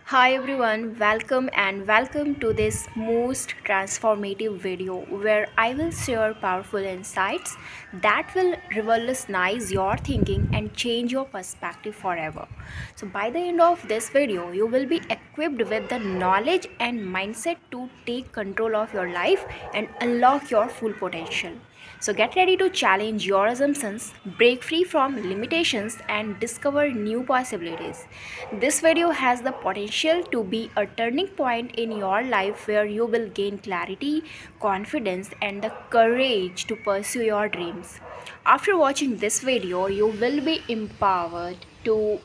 Hi everyone, welcome to this most transformative video where I will share powerful insights that will revolutionize your thinking and change your perspective forever. So by the end of this video, you will be equipped with the knowledge and mindset to take control of your life and unlock your full potential. So get ready to challenge your assumptions, break free from limitations, and discover new possibilities. This video has the potential to be a turning point in your life where you will gain clarity, confidence, and the courage to pursue your dreams. After watching this video, you will be empowered to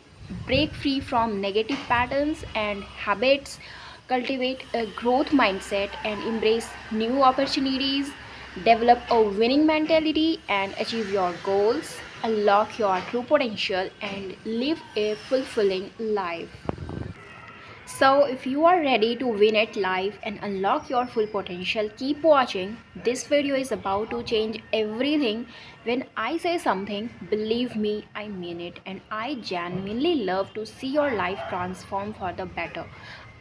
break free from negative patterns and habits, cultivate a growth mindset, and embrace new opportunities, develop a winning mentality, and achieve your goals, unlock your true potential, and live a fulfilling life. So, if you are ready to win at life and unlock your full potential, keep watching. This video is about to change everything. When I say something, believe me, I mean it, and I genuinely love to see your life transform for the better.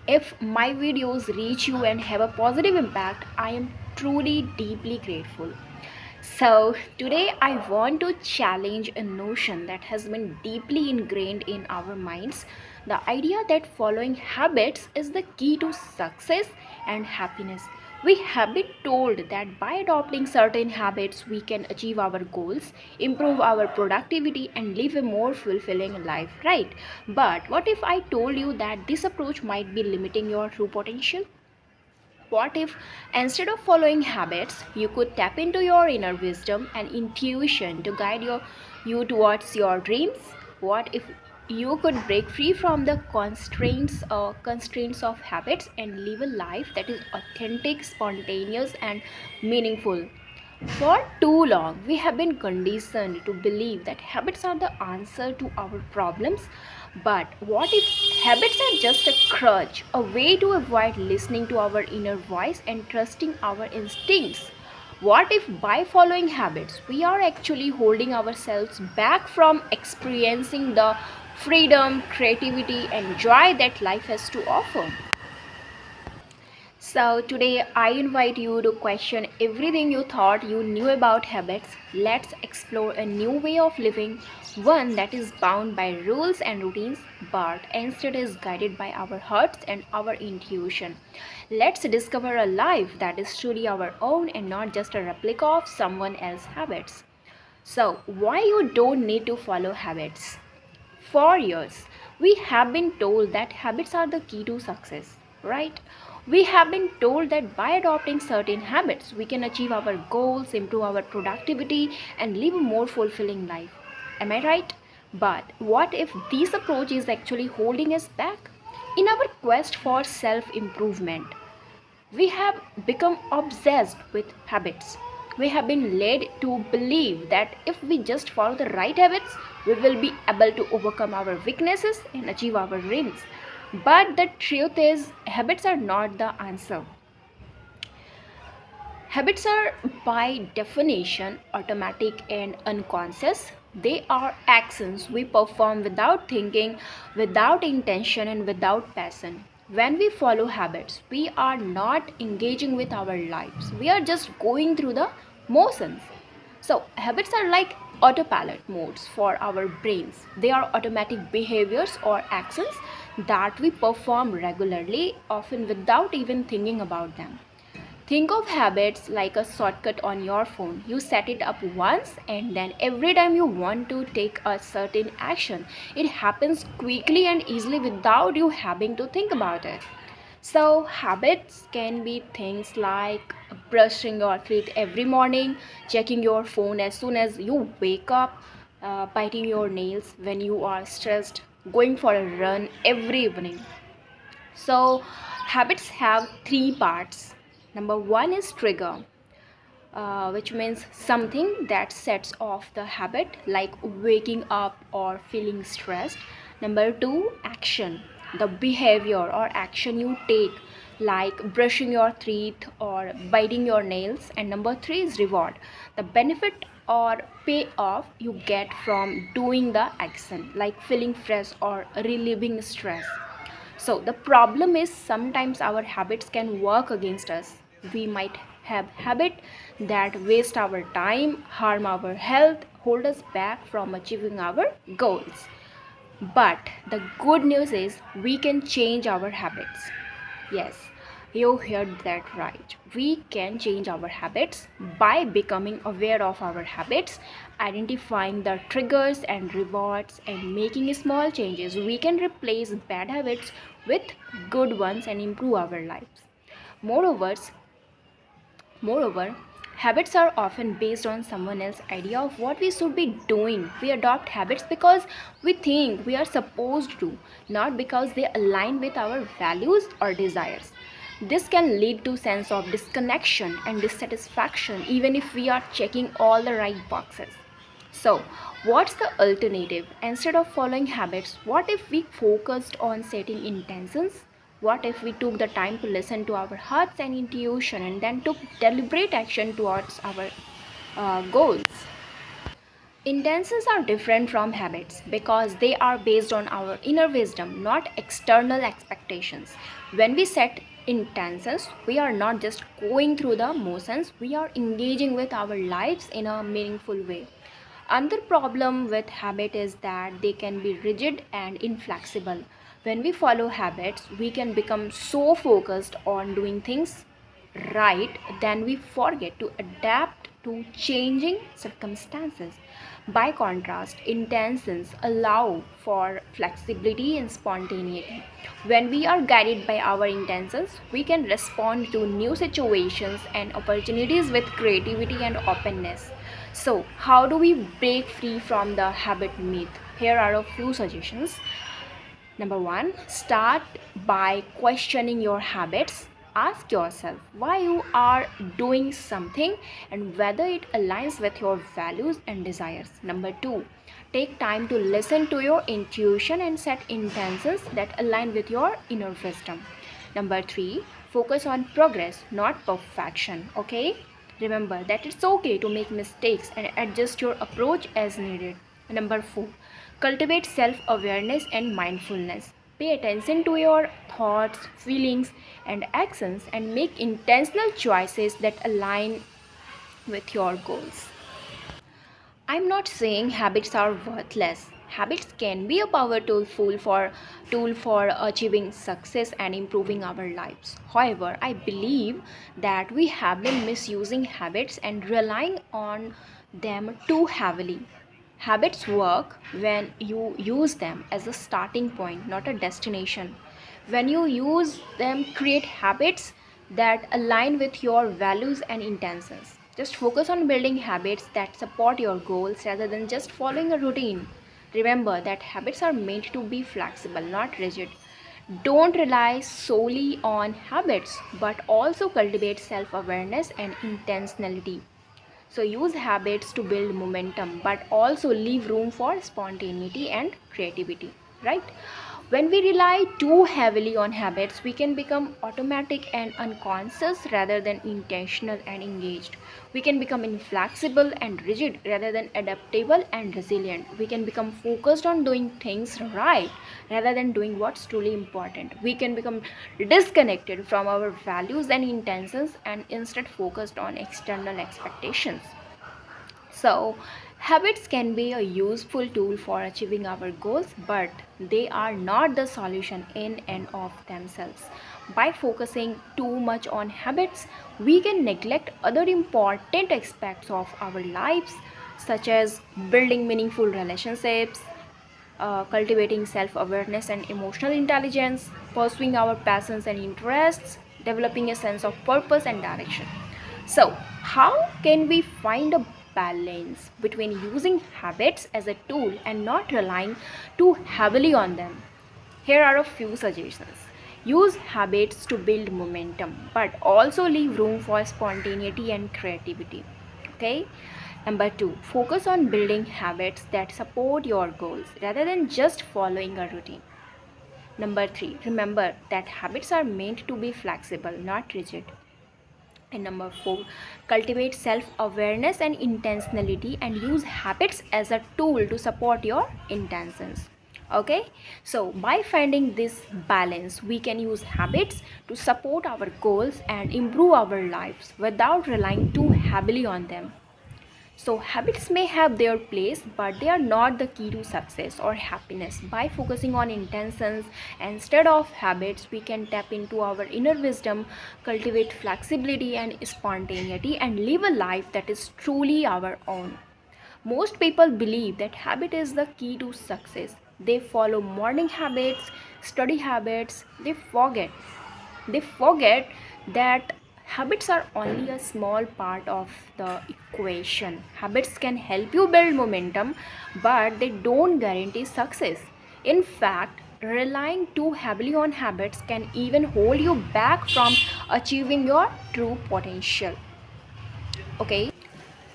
If my videos reach you and have a positive impact, I am truly deeply grateful. So, today I want to challenge a notion that has been deeply ingrained in our minds, the idea that following habits is the key to success and happiness. We have been told that by adopting certain habits, we can achieve our goals, improve our productivity, and live a more fulfilling life, right? But what if I told you that this approach might be limiting your true potential? What if instead of following habits, you could tap into your inner wisdom and intuition to guide you towards your dreams? What if you could break free from the constraints of habits and live a life that is authentic, spontaneous, and meaningful? For too long, we have been conditioned to believe that habits are the answer to our problems. But what if habits are just a crutch, a way to avoid listening to our inner voice and trusting our instincts? What if by following habits, we are actually holding ourselves back from experiencing the freedom, creativity, and joy that life has to offer? So, today I invite you to question everything you thought you knew about habits. Let's explore a new way of living, one that is bound by rules and routines, but instead is guided by our hearts and our intuition. Let's discover a life that is truly our own and not just a replica of someone else's habits. So, why you don't need to follow habits? For years, we have been told that habits are the key to success, right? We have been told that by adopting certain habits, we can achieve our goals, improve our productivity, and live a more fulfilling life. Am I right? But what if this approach is actually holding us back? In our quest for self improvement, we have become obsessed with habits. We have been led to believe that if we just follow the right habits, we will be able to overcome our weaknesses and achieve our dreams. But the truth is, habits are not the answer. Habits are, by definition, automatic and unconscious. They are actions we perform without thinking, without intention, and without passion. When we follow habits, we are not engaging with our lives, we are just going through the motions. So, habits are like autopilot modes for our brains. They are automatic behaviors or actions that we perform regularly, often without even thinking about them. Think of habits like a shortcut on your phone. You set it up once, and then every time you want to take a certain action, it happens quickly and easily without you having to think about it. So, habits can be things like brushing your teeth every morning, checking your phone as soon as you wake up, biting your nails when you are stressed, going for a run every evening. So, habits have three parts. Number one is trigger, which means something that sets off the habit, like waking up or feeling stressed. Number two, action, the behavior or action you take, like brushing your teeth or biting your nails. And number three is reward, the benefit or payoff you get from doing the action, like feeling fresh or relieving stress. So the problem is sometimes our habits can work against us. We might have habits that waste our time, harm our health, hold us back from achieving our goals. But the good news is we can change our habits. Yes, you heard that right. We can change our habits by becoming aware of our habits, identifying the triggers and rewards, and making small changes. We can replace bad habits with good ones and improve our lives. Moreover, Moreover, habits are often based on someone else's idea of what we should be doing. We adopt habits because we think we are supposed to, not because they align with our values or desires. This can lead to sense of disconnection and dissatisfaction even if we are checking all the right boxes. So, what's the alternative? Instead of following habits, what if we focused on setting intentions? What if we took the time to listen to our hearts and intuition and then took deliberate action towards our goals? Intentions are different from habits because they are based on our inner wisdom, not external expectations. When we set intentions, we are not just going through the motions, we are engaging with our lives in a meaningful way. Another problem with habit is that they can be rigid and inflexible. When we follow habits, we can become so focused on doing things right, then we forget to adapt to changing circumstances. By contrast, intentions allow for flexibility and spontaneity. When we are guided by our intentions, we can respond to new situations and opportunities with creativity and openness. So, how do we break free from the habit myth? Here are a few suggestions. Number one, start by questioning your habits. Ask yourself why you are doing something and whether it aligns with your values and desires. Number two, take time to listen to your intuition and set intentions that align with your inner wisdom. Number three, focus on progress, not perfection. Okay? Remember that it's okay to make mistakes and adjust your approach as needed. Number four, cultivate self awareness and mindfulness. Pay attention to your thoughts, feelings, and actions and make intentional choices that align with your goals. I'm not saying habits are worthless. Habits can be a power tool for achieving success and improving our lives. However, I believe that we have been misusing habits and relying on them too heavily. Habits work when you use them as a starting point, not a destination. When you use them, create habits that align with your values and intentions. Just focus on building habits that support your goals rather than just following a routine. Remember that habits are meant to be flexible, not rigid. Don't rely solely on habits, but also cultivate self awareness and intentionality. So use habits to build momentum, but also leave room for spontaneity and creativity, right? When we rely too heavily on habits, we can become automatic and unconscious rather than intentional and engaged. We can become inflexible and rigid rather than adaptable and resilient. We can become focused on doing things right rather than doing what's truly important. We can become disconnected from our values and intentions and instead focused on external expectations. So, habits can be a useful tool for achieving our goals, but they are not the solution in and of themselves. By focusing too much on habits, we can neglect other important aspects of our lives, such as building meaningful relationships, cultivating self awareness and emotional intelligence, pursuing our passions and interests, developing a sense of purpose and direction. So, how can we find a balance between using habits as a tool and not relying too heavily on them? Here are a few suggestions. Use habits to build momentum, but also leave room for spontaneity and creativity. Okay? Number two, focus on building habits that support your goals rather than just following a routine. Number three, remember that habits are meant to be flexible, not rigid. And number four, cultivate self awareness and intentionality and use habits as a tool to support your intentions. Okay, so by finding this balance, we can use habits to support our goals and improve our lives without relying too heavily on them. So, habits may have their place, but they are not the key to success or happiness. By focusing on intentions instead of habits, we can tap into our inner wisdom, cultivate flexibility and spontaneity, and live a life that is truly our own. Most people believe that habit is the key to success. They follow morning habits, study habits, they forget that habits are only a small part of the equation. Habits can help you build momentum, but they don't guarantee success. In fact, relying too heavily on habits can even hold you back from achieving your true potential. Okay?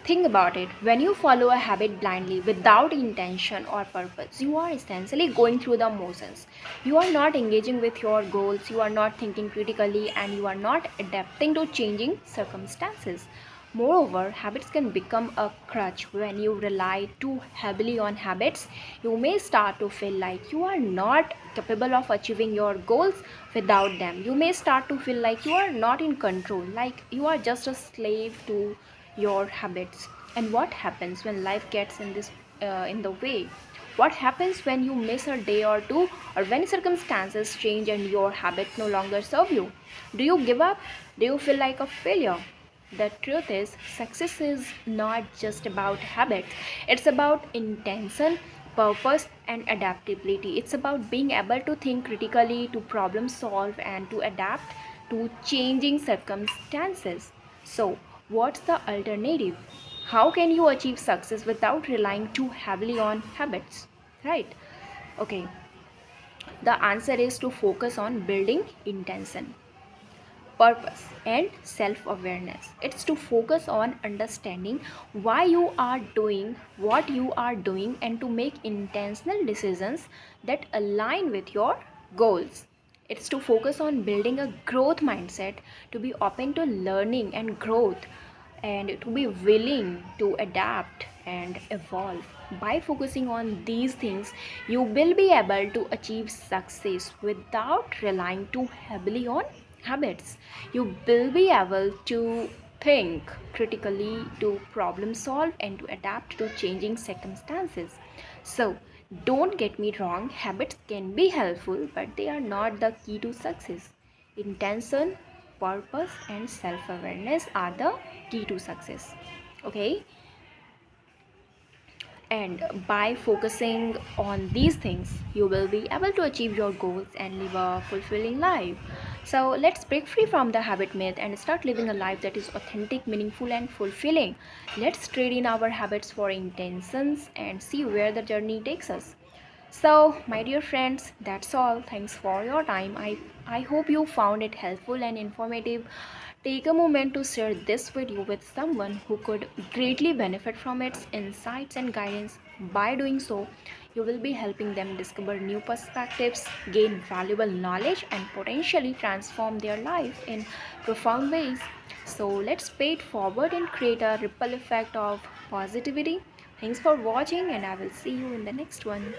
Think about it. When you follow a habit blindly without intention or purpose, you are essentially going through the motions. You are not engaging with your goals, you are not thinking critically, and you are not adapting to changing circumstances. Moreover, habits can become a crutch. When you rely too heavily on habits, you may start to feel like you are not capable of achieving your goals without them. You may start to feel like you are not in control, like you are just a slave to your habits. And what happens when life gets in the way? What happens when you miss a day or two, or when circumstances change and your habit no longer serve you? Do you give up? Do you feel like a failure? The truth is, success is not just about habits, it's about intention, purpose, and adaptability. It's about being able to think critically, to problem solve, and to adapt to changing circumstances. So, what's the alternative? How can you achieve success without relying too heavily on habits? Right? Okay, the answer is to focus on building intention, purpose, and self awareness. It's to focus on understanding why you are doing what you are doing and to make intentional decisions that align with your goals. It's to focus on building a growth mindset, to be open to learning and growth, and to be willing to adapt and evolve. By focusing on these things, you will be able to achieve success without relying too heavily on habits. You will be able to think critically, to problem solve, and to adapt to changing circumstances. So, don't get me wrong, habits can be helpful, but they are not the key to success. Intention, purpose, and self awareness are the key to success. Okay, and by focusing on these things, you will be able to achieve your goals and live a fulfilling life. So, let's break free from the habit myth and start living a life that is authentic, meaningful, and fulfilling. Let's trade in our habits for intentions and see where the journey takes us. So, my dear friends, that's all. Thanks for your time. I hope you found it helpful and informative. Take a moment to share this video with someone who could greatly benefit from its insights and guidance. By doing so, you will be helping them discover new perspectives, gain valuable knowledge, and potentially transform their life in profound ways. So, let's pay it forward and create a ripple effect of positivity. Thanks for watching, and I will see you in the next one.